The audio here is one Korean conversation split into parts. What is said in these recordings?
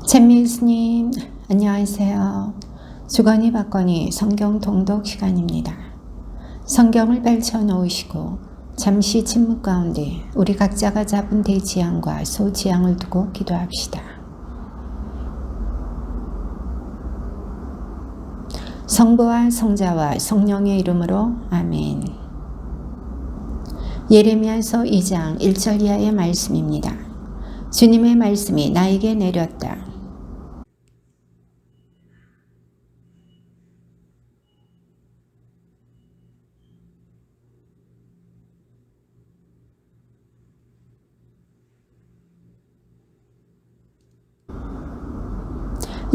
잼미스님, 안녕하세요. 주거니 받거니 성경 통독 시간입니다. 성경을 펼쳐 놓으시고 잠시 침묵 가운데 우리 각자가 잡은 대지향과 소지향을 두고 기도합시다. 성부와 성자와 성령의 이름으로 아멘. 예레미야서 2장 1절 이하의 말씀입니다. 주님의 말씀이 나에게 내렸다.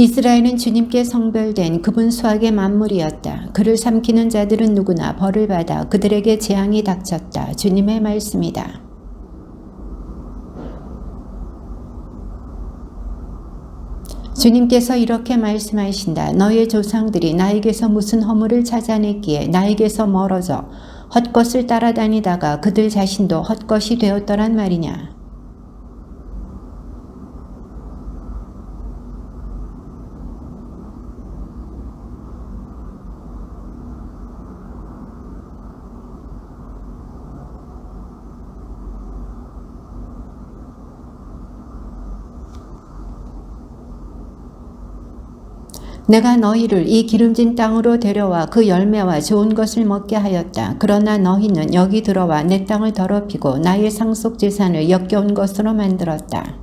이스라엘은 주님께 성별된 그분 수학의 만물이었다. 그를 삼키는 자들은 누구나 벌을 받아 그들에게 재앙이 닥쳤다. 주님의 말씀이다. 주님께서 이렇게 말씀하신다. 너의 조상들이 나에게서 무슨 허물을 찾아냈기에 나에게서 멀어져 헛것을 따라다니다가 그들 자신도 헛것이 되었더란 말이냐. 내가 너희를 이 기름진 땅으로 데려와 그 열매와 좋은 것을 먹게 하였다. 그러나 너희는 여기 들어와 내 땅을 더럽히고 나의 상속 재산을 역겨운 것으로 만들었다.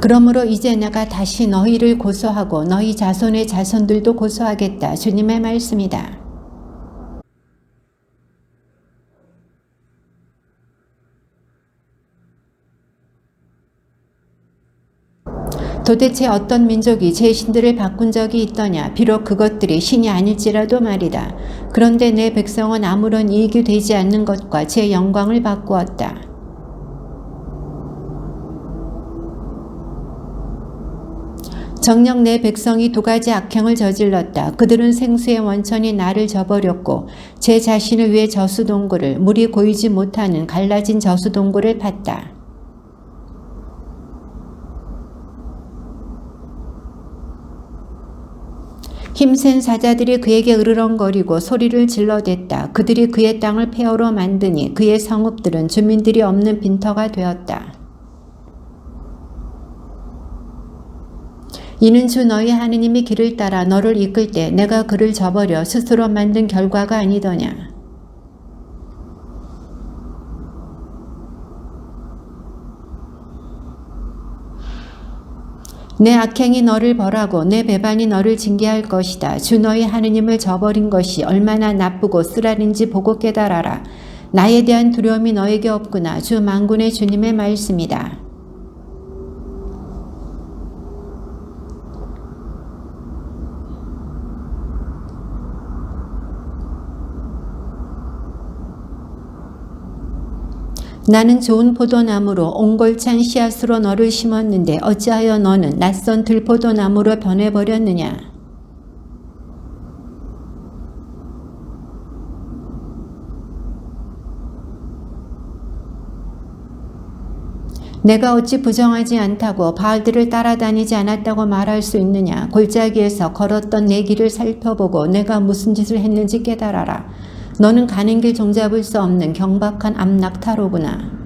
그러므로 이제 내가 다시 너희를 고소하고 너희 자손의 자손들도 고소하겠다. 주님의 말씀이다. 도대체 어떤 민족이 제 신들을 바꾼 적이 있더냐? 비록 그것들이 신이 아닐지라도 말이다. 그런데 내 백성은 아무런 이익이 되지 않는 것과 제 영광을 바꾸었다. 정녕 내 백성이 두 가지 악행을 저질렀다. 그들은 생수의 원천이 나를 저버렸고 제 자신을 위해 저수동굴을 물이 고이지 못하는 갈라진 저수동굴을 팠다. 힘센 사자들이 그에게 으르렁거리고 소리를 질러댔다. 그들이 그의 땅을 폐허로 만드니 그의 성읍들은 주민들이 없는 빈터가 되었다. 이는 주 너희 하느님이 길을 따라 너를 이끌 때 내가 그를 저버려 스스로 만든 결과가 아니더냐. 내 악행이 너를 벌하고 내 배반이 너를 징계할 것이다. 주 너희 하느님을 저버린 것이 얼마나 나쁘고 쓰라린지 보고 깨달아라. 나에 대한 두려움이 너에게 없구나. 주 만군의 주님의 말씀이다. 나는 좋은 포도나무로 옹골찬 씨앗으로 너를 심었는데 어찌하여 너는 낯선 들포도나무로 변해버렸느냐. 내가 어찌 부정하지 않다고 바알들을 따라다니지 않았다고 말할 수 있느냐. 골짜기에서 걸었던 내 길을 살펴보고 내가 무슨 짓을 했는지 깨달아라. 너는 가는 길 종잡을 수 없는 경박한 암낙타로구나.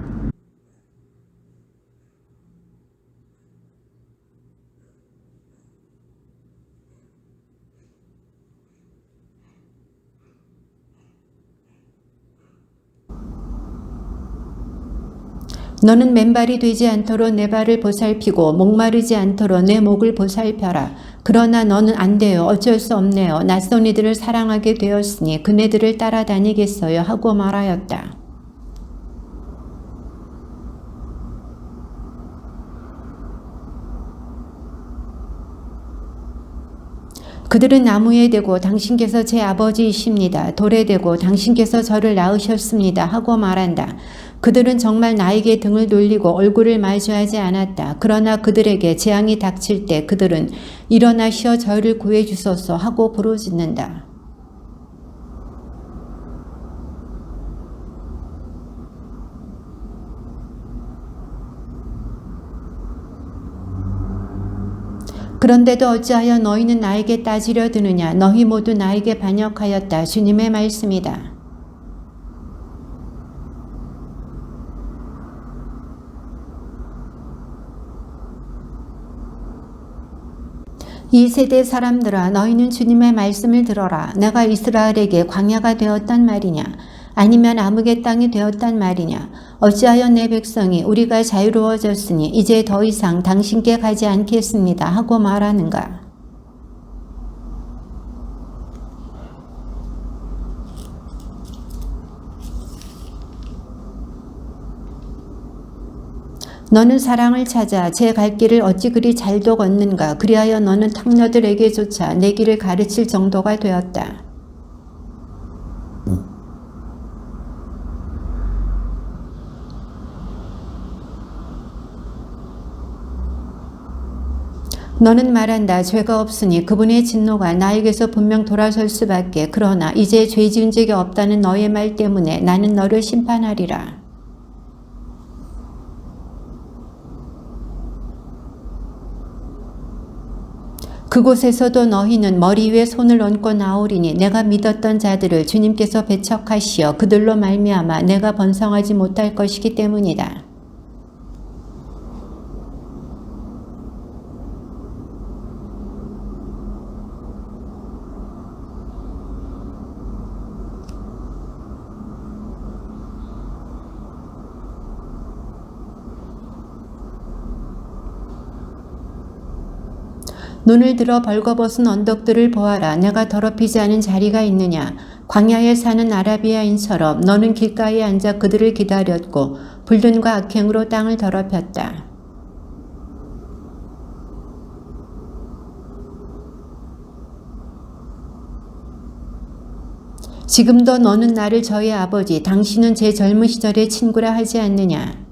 너는 맨발이 되지 않도록 내 발을 보살피고 목마르지 않도록 내 목을 보살펴라. 그러나 너는 안 돼요. 어쩔 수 없네요. 낯선 이들을 사랑하게 되었으니 그네들을 따라다니겠어요 하고 말하였다. 그들은 나무에 대고 당신께서 제 아버지이십니다. 돌에 대고 당신께서 저를 낳으셨습니다 하고 말한다. 그들은 정말 나에게 등을 돌리고 얼굴을 마주하지 않았다. 그러나 그들에게 재앙이 닥칠 때 그들은 일어나시어 저희를 구해 주소서 하고 부르짖는다. 그런데도 어찌하여 너희는 나에게 따지려 드느냐. 너희 모두 나에게 반역하였다. 주님의 말씀이다. 이 세대 사람들아, 너희는 주님의 말씀을 들어라. 내가 이스라엘에게 광야가 되었단 말이냐? 아니면 암흑의 땅이 되었단 말이냐? 어찌하여 내 백성이 우리가 자유로워졌으니 이제 더 이상 당신께 가지 않겠습니다 하고 말하는가? 너는 사랑을 찾아 제 갈 길을 어찌 그리 잘도 걷는가? 그리하여 너는 탕녀들에게조차 내 길을 가르칠 정도가 되었다. 너는 말한다. 죄가 없으니 그분의 진노가 나에게서 분명 돌아설 수밖에. 그러나 이제 죄 지은 적이 없다는 너의 말 때문에 나는 너를 심판하리라. 그곳에서도 너희는 머리 위에 손을 얹고 나오리니 내가 믿었던 자들을 주님께서 배척하시어 그들로 말미암아 내가 번성하지 못할 것이기 때문이다. 눈을 들어 벌거벗은 언덕들을 보아라. 내가 더럽히지 않은 자리가 있느냐? 광야에 사는 아라비아인처럼 너는 길가에 앉아 그들을 기다렸고 불륜과 악행으로 땅을 더럽혔다. 지금도 너는 나를 저희 아버지, 당신은 제 젊은 시절의 친구라 하지 않느냐?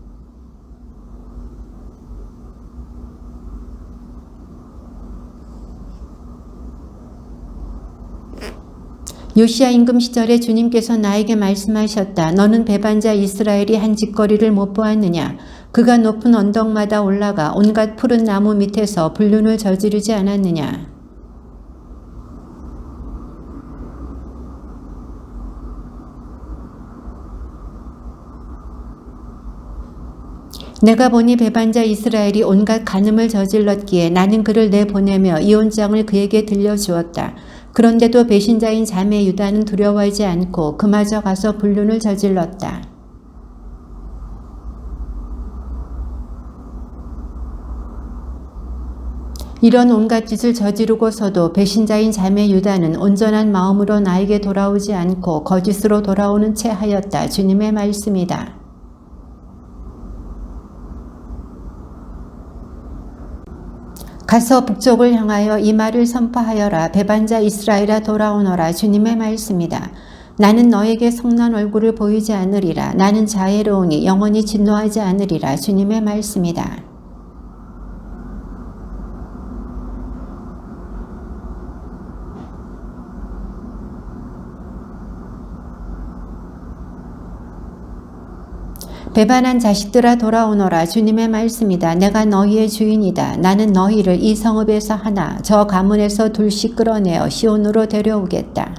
요시야 임금 시절에 주님께서 나에게 말씀하셨다. 너는 배반자 이스라엘이 한 짓거리를 못 보았느냐? 그가 높은 언덕마다 올라가 온갖 푸른 나무 밑에서 불륜을 저지르지 않았느냐? 내가 보니 배반자 이스라엘이 온갖 간음을 저질렀기에 나는 그를 내보내며 이혼장을 그에게 들려주었다. 그런데도 배신자인 자매 유다는 두려워하지 않고 그마저 가서 불륜을 저질렀다. 이런 온갖 짓을 저지르고서도 배신자인 자매 유다는 온전한 마음으로 나에게 돌아오지 않고 거짓으로 돌아오는 채 하였다. 주님의 말씀이다. 가서 북쪽을 향하여 이 말을 선포하여라. 배반자 이스라엘아 돌아오너라. 주님의 말씀이다. 나는 너에게 성난 얼굴을 보이지 않으리라. 나는 자애로우니 영원히 진노하지 않으리라. 주님의 말씀이다. 배반한 자식들아 돌아오너라. 주님의 말씀이다. 내가 너희의 주인이다. 나는 너희를 이 성읍에서 하나, 저 가문에서 둘씩 끌어내어 시온으로 데려오겠다.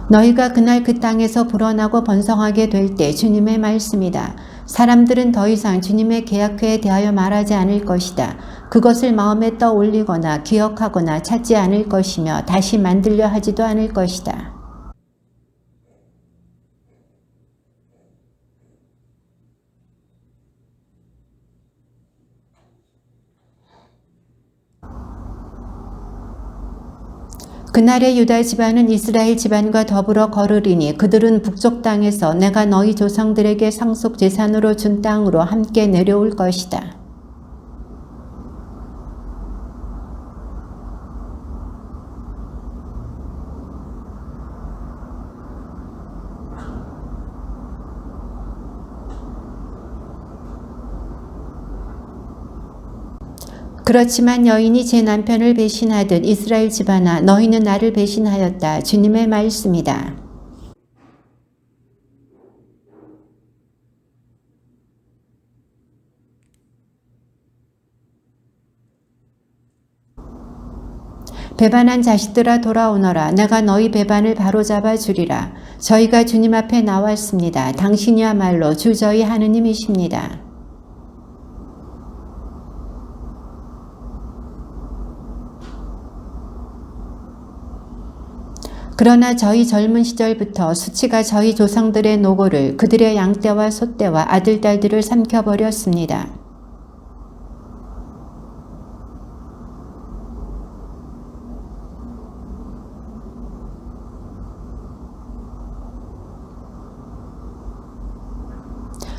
너희가 그날 그 땅에서 불어나고 번성하게 될 때 주님의 말씀이다. 사람들은 더 이상 주님의 계약회에 대하여 말하지 않을 것이다. 그것을 마음에 떠올리거나 기억하거나 찾지 않을 것이며 다시 만들려 하지도 않을 것이다. 그날의 유다 집안은 이스라엘 집안과 더불어 거르리니 그들은 북쪽 땅에서 내가 너희 조상들에게 상속 재산으로 준 땅으로 함께 내려올 것이다. 그렇지만 여인이 제 남편을 배신하듯 이스라엘 집안아 너희는 나를 배신하였다. 주님의 말씀이다. 배반한 자식들아 돌아오너라. 내가 너희 배반을 바로잡아 주리라. 저희가 주님 앞에 나왔습니다. 당신이야말로 주 저희 하느님이십니다. 그러나 저희 젊은 시절부터 수치가 저희 조상들의 노고를 그들의 양떼와 소떼와 아들딸들을 삼켜버렸습니다.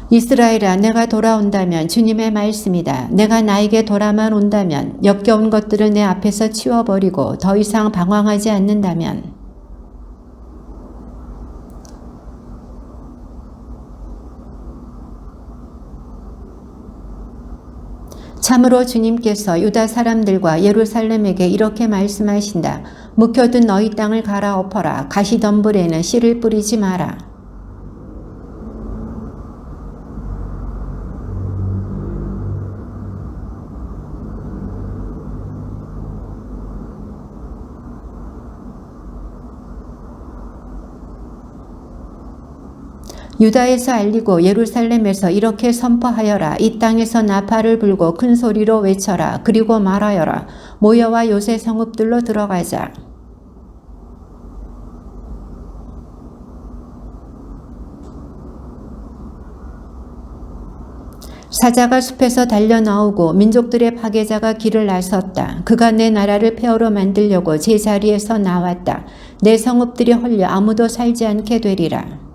이스라엘아 내가 돌아온다면 주님의 말씀이다. 내가 나에게 돌아만 온다면 역겨운 것들을 내 앞에서 치워버리고 더 이상 방황하지 않는다면 참으로 주님께서 유다 사람들과 예루살렘에게 이렇게 말씀하신다. 묵혀둔 너희 땅을 갈아엎어라. 가시덤불에는 씨를 뿌리지 마라. 유다에서 알리고 예루살렘에서 이렇게 선포하여라. 이 땅에서 나팔을 불고 큰 소리로 외쳐라. 그리고 말하여라. 모여와 요새 성읍들로 들어가자. 사자가 숲에서 달려나오고 민족들의 파괴자가 길을 나섰다. 그가 내 나라를 폐허로 만들려고 제자리에서 나왔다. 내 성읍들이 헐려 아무도 살지 않게 되리라.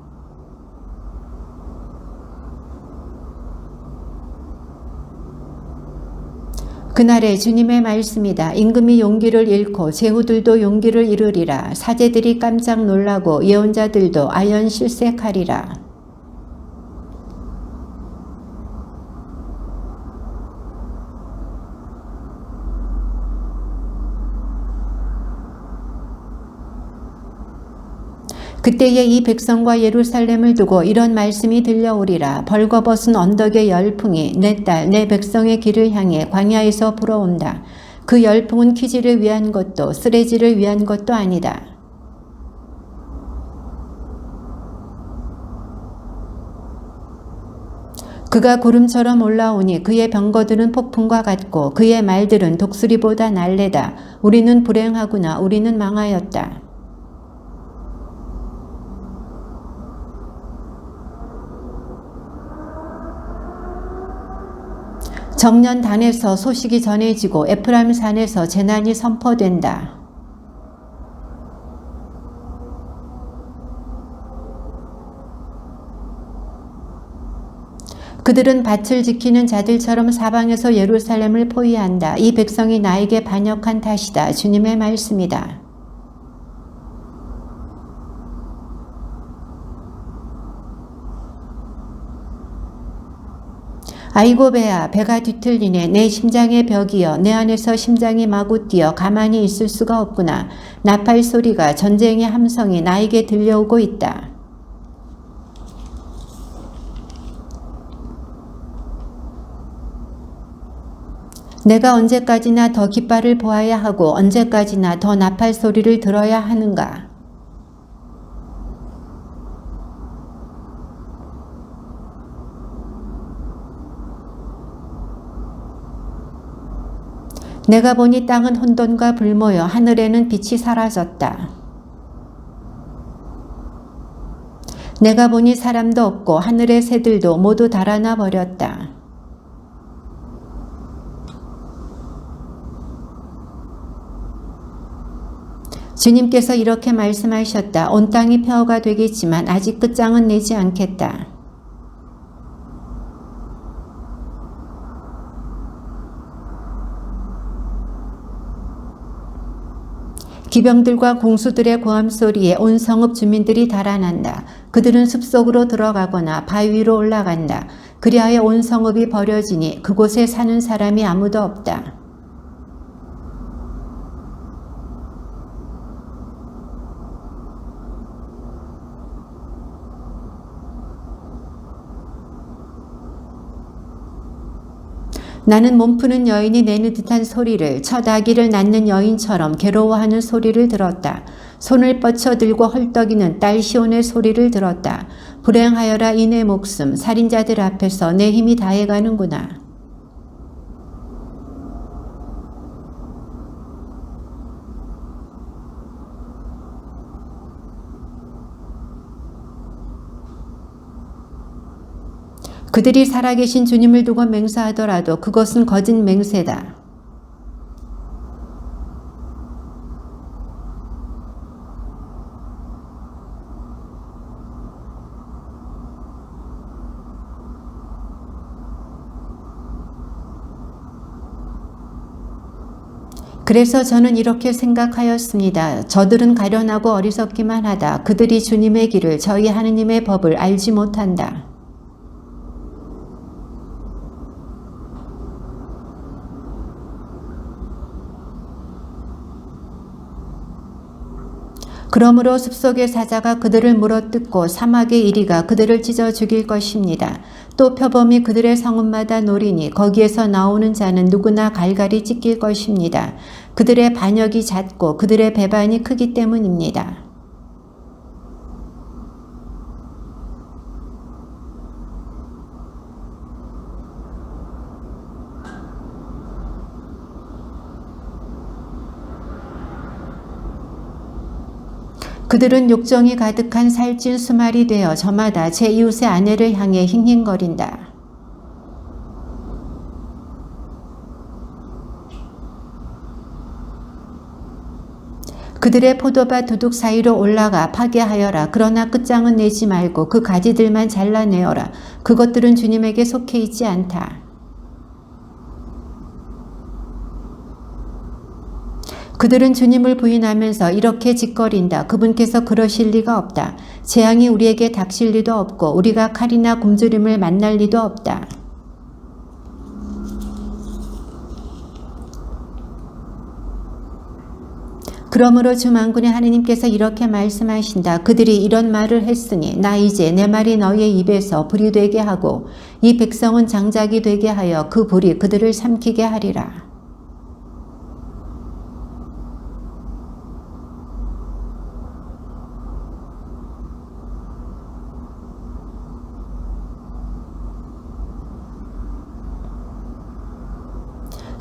그날에 주님의 말씀이다. 임금이 용기를 잃고 제후들도 용기를 잃으리라. 사제들이 깜짝 놀라고 예언자들도 아연실색하리라. 그때에 이 백성과 예루살렘을 두고 이런 말씀이 들려오리라. 벌거벗은 언덕의 열풍이 내 딸, 내 백성의 길을 향해 광야에서 불어온다. 그 열풍은 키지를 위한 것도 쓰레지를 위한 것도 아니다. 그가 구름처럼 올라오니 그의 병거들은 폭풍과 같고 그의 말들은 독수리보다 날래다. 우리는 불행하구나. 우리는 망하였다. 정년 단에서 소식이 전해지고 에프라임 산에서 재난이 선포된다. 그들은 밭을 지키는 자들처럼 사방에서 예루살렘을 포위한다. 이 백성이 나에게 반역한 탓이다. 주님의 말씀이다. 아이고 배야 배가 뒤틀리네. 내 심장의 벽이여 내 안에서 심장이 마구 뛰어 가만히 있을 수가 없구나. 나팔 소리가 전쟁의 함성이 나에게 들려오고 있다. 내가 언제까지나 더 깃발을 보아야 하고 언제까지나 더 나팔 소리를 들어야 하는가. 내가 보니 땅은 혼돈과 불모여 하늘에는 빛이 사라졌다. 내가 보니 사람도 없고 하늘의 새들도 모두 달아나 버렸다. 주님께서 이렇게 말씀하셨다. 온 땅이 폐허가 되겠지만 아직 끝장은 내지 않겠다. 기병들과 공수들의 고함 소리에 온 성읍 주민들이 달아난다. 그들은 숲속으로 들어가거나 바위 위로 올라간다. 그리하여 온 성읍이 버려지니 그곳에 사는 사람이 아무도 없다. 나는 몸푸는 여인이 내는 듯한 소리를, 첫 아기를 낳는 여인처럼 괴로워하는 소리를 들었다. 손을 뻗쳐 들고 헐떡이는 딸 시온의 소리를 들었다. 불행하여라 이 내 목숨, 살인자들 앞에서 내 힘이 다해가는구나. 그들이 살아계신 주님을 두고 맹세하더라도 그것은 거짓 맹세다. 그래서 저는 이렇게 생각하였습니다. 저들은 가련하고 어리석기만 하다. 그들이 주님의 길을, 저희 하느님의 법을 알지 못한다. 그러므로 숲속의 사자가 그들을 물어뜯고 사막의 이리가 그들을 찢어 죽일 것입니다. 또 표범이 그들의 성읍마다 노리니 거기에서 나오는 자는 누구나 갈갈이 찢길 것입니다. 그들의 반역이 잦고 그들의 배반이 크기 때문입니다. 그들은 욕정이 가득한 살찐 수말이 되어 저마다 제 이웃의 아내를 향해 힝힝거린다. 그들의 포도밭 두둑 사이로 올라가 파괴하여라. 그러나 끝장은 내지 말고 그 가지들만 잘라내어라. 그것들은 주님에게 속해 있지 않다. 그들은 주님을 부인하면서 이렇게 짓거린다. 그분께서 그러실 리가 없다. 재앙이 우리에게 닥칠 리도 없고 우리가 칼이나 굶주림을 만날 리도 없다. 그러므로 주 만군의 하느님께서 이렇게 말씀하신다. 그들이 이런 말을 했으니 나 이제 내 말이 너희의 입에서 불이 되게 하고 이 백성은 장작이 되게 하여 그 불이 그들을 삼키게 하리라.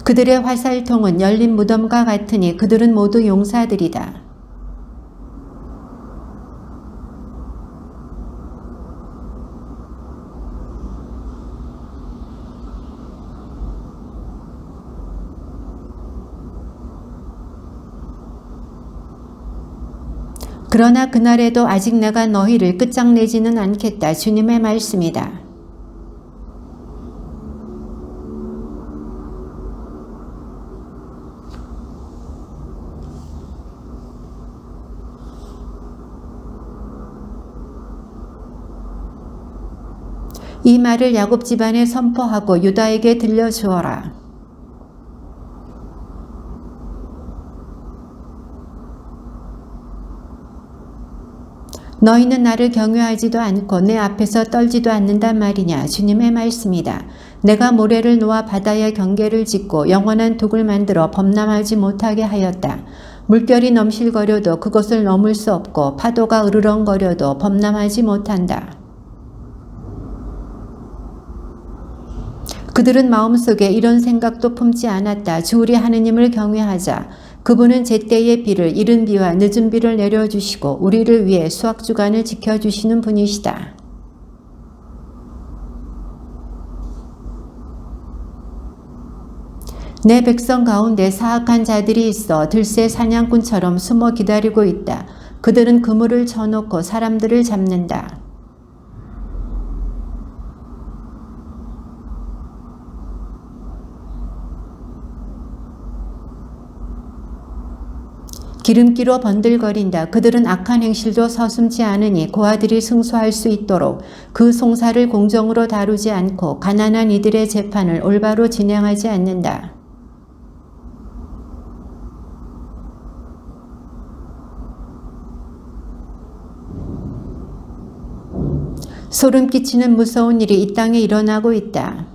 그들의 화살통은 열린 무덤과 같으니 그들은 모두 용사들이다. 그러나 그날에도 아직 내가 너희를 끝장내지는 않겠다. 주님의 말씀이다. 이 말을 야곱 집안에 선포하고 유다에게 들려주어라. 너희는 나를 경외하지도 않고 내 앞에서 떨지도 않는단 말이냐. 주님의 말씀이다. 내가 모래를 놓아 바다에 경계를 짓고 영원한 둑을 만들어 범람하지 못하게 하였다. 물결이 넘실거려도 그것을 넘을 수 없고 파도가 으르렁거려도 범람하지 못한다. 그들은 마음속에 이런 생각도 품지 않았다. 주 우리 하느님을 경외하자. 그분은 제때의 비를, 이른 비와 늦은 비를 내려주시고 우리를 위해 수확주간을 지켜주시는 분이시다. 내 백성 가운데 사악한 자들이 있어 들새 사냥꾼처럼 숨어 기다리고 있다. 그들은 그물을 쳐놓고 사람들을 잡는다. 기름기로 번들거린다. 그들은 악한 행실도 서슴지 않으니 고아들이 승소할 수 있도록 그 송사를 공정으로 다루지 않고 가난한 이들의 재판을 올바로 진행하지 않는다. 소름 끼치는 무서운 일이 이 땅에 일어나고 있다.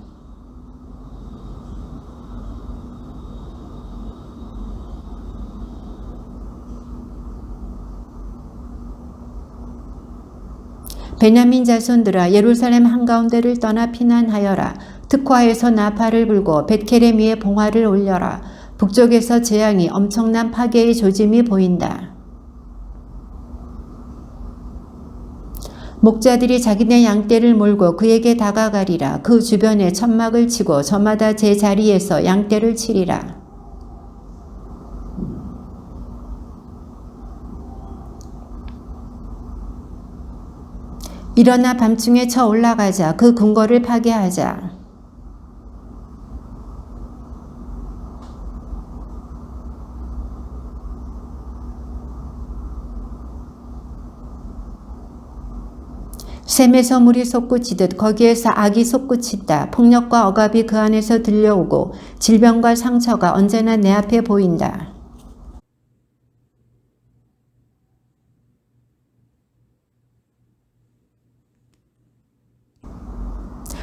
베냐민 자손들아 예루살렘 한가운데를 떠나 피난하여라. 특화에서 나팔을 불고 벳케렘 위에 봉화를 올려라. 북쪽에서 재앙이 엄청난 파괴의 조짐이 보인다. 목자들이 자기네 양떼를 몰고 그에게 다가가리라. 그 주변에 천막을 치고 저마다 제 자리에서 양떼를 치리라. 일어나 밤중에 쳐 올라가자. 그 궁궐을 파괴하자. 샘에서 물이 솟구치듯 거기에서 악이 솟구친다. 폭력과 억압이 그 안에서 들려오고 질병과 상처가 언제나 내 앞에 보인다.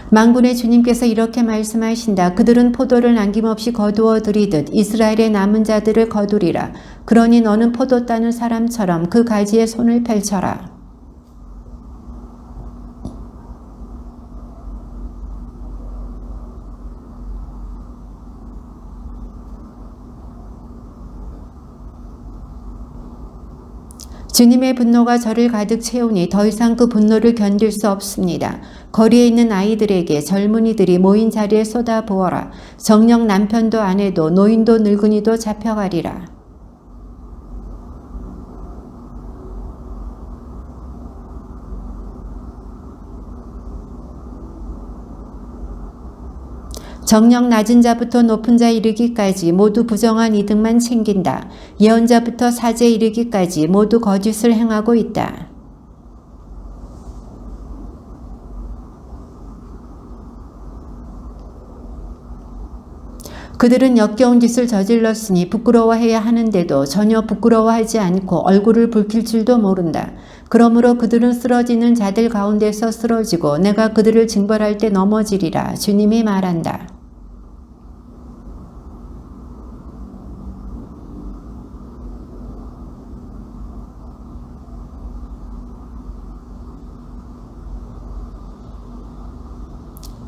만군의 주님께서 이렇게 말씀하신다. 그들은 포도를 남김없이 거두어 들이듯 이스라엘의 남은 자들을 거두리라. 그러니 너는 포도 따는 사람처럼 그 가지에 손을 펼쳐라. 주님의 분노가 저를 가득 채우니 더 이상 그 분노를 견딜 수 없습니다. 거리에 있는 아이들에게 젊은이들이 모인 자리에 쏟아부어라. 정녕 남편도 아내도 노인도 늙은이도 잡혀가리라. 정녕 낮은 자부터 높은 자 이르기까지 모두 부정한 이득만 챙긴다. 예언자부터 사제 이르기까지 모두 거짓을 행하고 있다. 그들은 역겨운 짓을 저질렀으니 부끄러워해야 하는데도 전혀 부끄러워하지 않고 얼굴을 붉힐 줄도 모른다. 그러므로 그들은 쓰러지는 자들 가운데서 쓰러지고 내가 그들을 징벌할 때 넘어지리라. 주님이 말한다.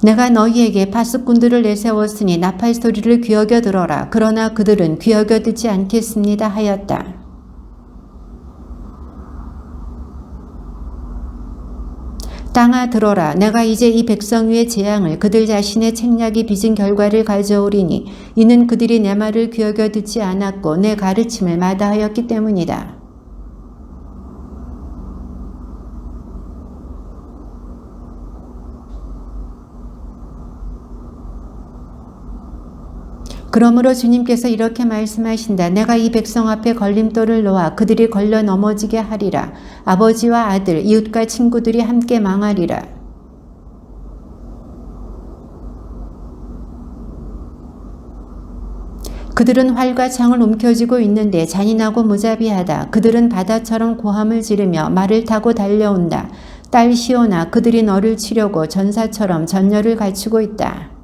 내가 너희에게 파수꾼들을 내세웠으니 나팔 소리를 귀여겨 들어라. 그러나 그들은 귀여겨 듣지 않겠습니다 하였다. 땅아 들어라. 내가 이제 이 백성 위의 재앙을 그들 자신의 책략이 빚은 결과를 가져오리니 이는 그들이 내 말을 귀여겨 듣지 않았고 내 가르침을 마다하였기 때문이다. 그러므로 주님께서 이렇게 말씀하신다. 내가 이 백성 앞에 걸림돌을 놓아 그들이 걸려 넘어지게 하리라. 아버지와 아들, 이웃과 친구들이 함께 망하리라. 그들은 활과 창을 움켜쥐고 있는데 잔인하고 무자비하다. 그들은 바다처럼 고함을 지르며 말을 타고 달려온다. 딸 시온아, 그들이 너를 치려고 전사처럼 전열을 갖추고 있다.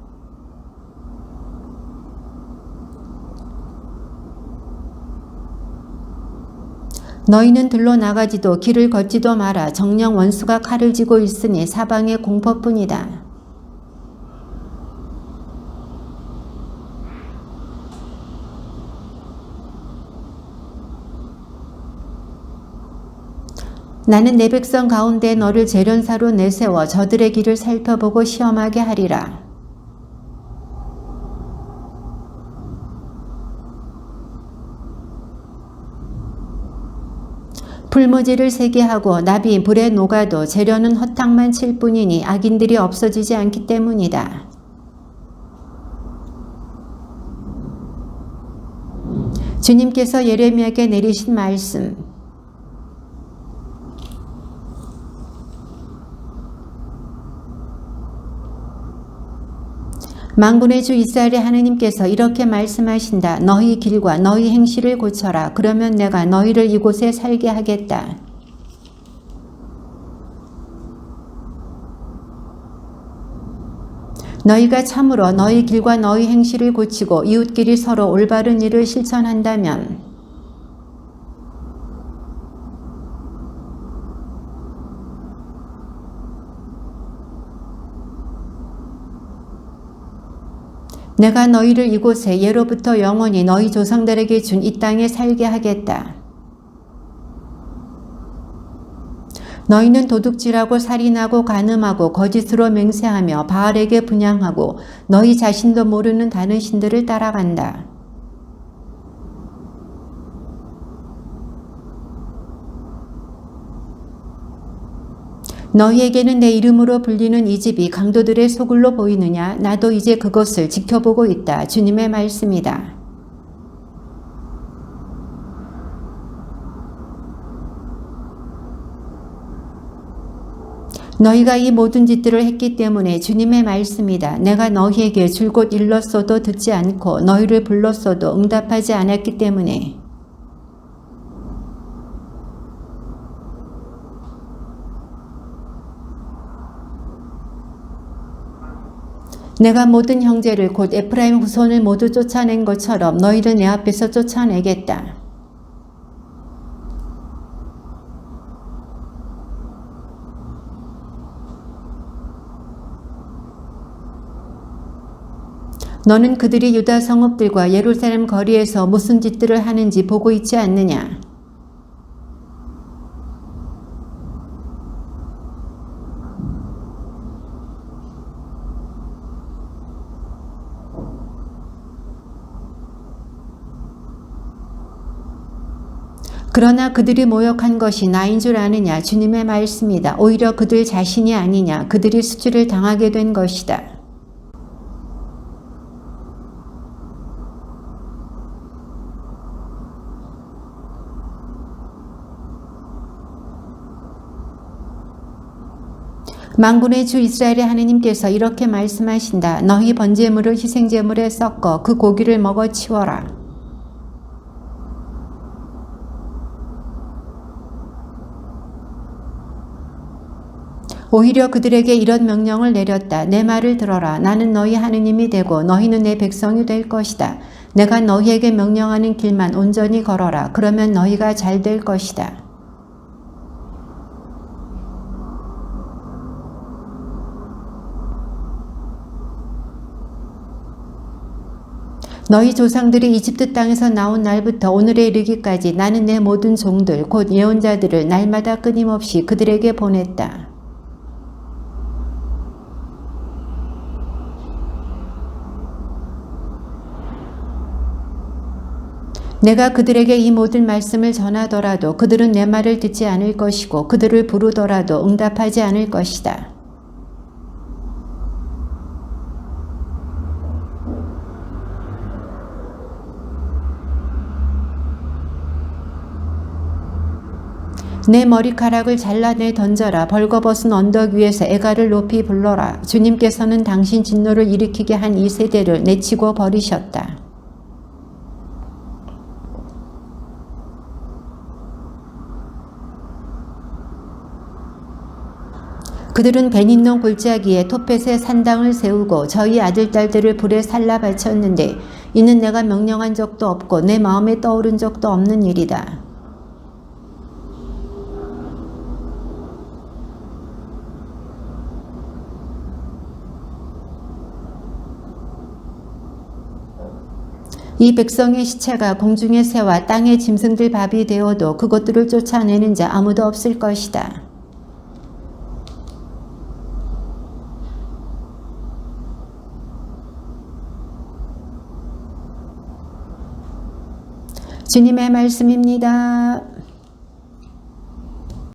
너희는 들로 나가지도 길을 걷지도 마라. 정녕 원수가 칼을 쥐고 있으니 사방의 공포뿐이다. 나는 내 백성 가운데 너를 재련사로 내세워 저들의 길을 살펴보고 시험하게 하리라. 풀무지를 세게 하고 나비 불에 녹아도 재련은 허탕만 칠 뿐이니 악인들이 없어지지 않기 때문이다. 주님께서 예레미야에게 내리신 말씀. 만군의 주 이스라엘의 하느님께서 이렇게 말씀하신다. 너희 길과 너희 행실을 고쳐라. 그러면 내가 너희를 이곳에 살게 하겠다. 너희가 참으로 너희 길과 너희 행실을 고치고 이웃끼리 서로 올바른 일을 실천한다면 내가 너희를 이곳에 예로부터 영원히 너희 조상들에게 준 이 땅에 살게 하겠다. 너희는 도둑질하고 살인하고 간음하고 거짓으로 맹세하며 바알에게 분향하고 너희 자신도 모르는 다른 신들을 따라간다. 너희에게는 내 이름으로 불리는 이 집이 강도들의 소굴로 보이느냐? 나도 이제 그것을 지켜보고 있다. 주님의 말씀이다. 너희가 이 모든 짓들을 했기 때문에 주님의 말씀이다. 내가 너희에게 줄곧 일렀어도 듣지 않고 너희를 불렀어도 응답하지 않았기 때문에 내가 모든 형제를 곧 에프라임 후손을 모두 쫓아낸 것처럼 너희를 내 앞에서 쫓아내겠다. 너는 그들이 유다 성읍들과 예루살렘 거리에서 무슨 짓들을 하는지 보고 있지 않느냐? 그러나 그들이 모욕한 것이 나인 줄 아느냐? 주님의 말씀이다. 오히려 그들 자신이 아니냐? 그들이 수치를 당하게 된 것이다. 만군의 주 이스라엘의 하느님께서 이렇게 말씀하신다. 너희 번제물을 희생제물에 섞어 그 고기를 먹어 치워라. 오히려 그들에게 이런 명령을 내렸다. 내 말을 들어라. 나는 너희 하느님이 되고 너희는 내 백성이 될 것이다. 내가 너희에게 명령하는 길만 온전히 걸어라. 그러면 너희가 잘 될 것이다. 너희 조상들이 이집트 땅에서 나온 날부터 오늘에 이르기까지 나는 내 모든 종들 곧 예언자들을 날마다 끊임없이 그들에게 보냈다. 내가 그들에게 이 모든 말씀을 전하더라도 그들은 내 말을 듣지 않을 것이고 그들을 부르더라도 응답하지 않을 것이다. 내 머리카락을 잘라내 던져라. 벌거벗은 언덕 위에서 애가를 높이 불러라. 주님께서는 당신 진노를 일으키게 한 이 세대를 내치고 버리셨다. 그들은 베닌논 골짜기에 토펫에 산당을 세우고 저희 아들딸들을 불에 살라 바쳤는데 이는 내가 명령한 적도 없고 내 마음에 떠오른 적도 없는 일이다. 이 백성의 시체가 공중의 새와 땅의 짐승들 밥이 되어도 그것들을 쫓아내는 자 아무도 없을 것이다. 주님의 말씀입니다.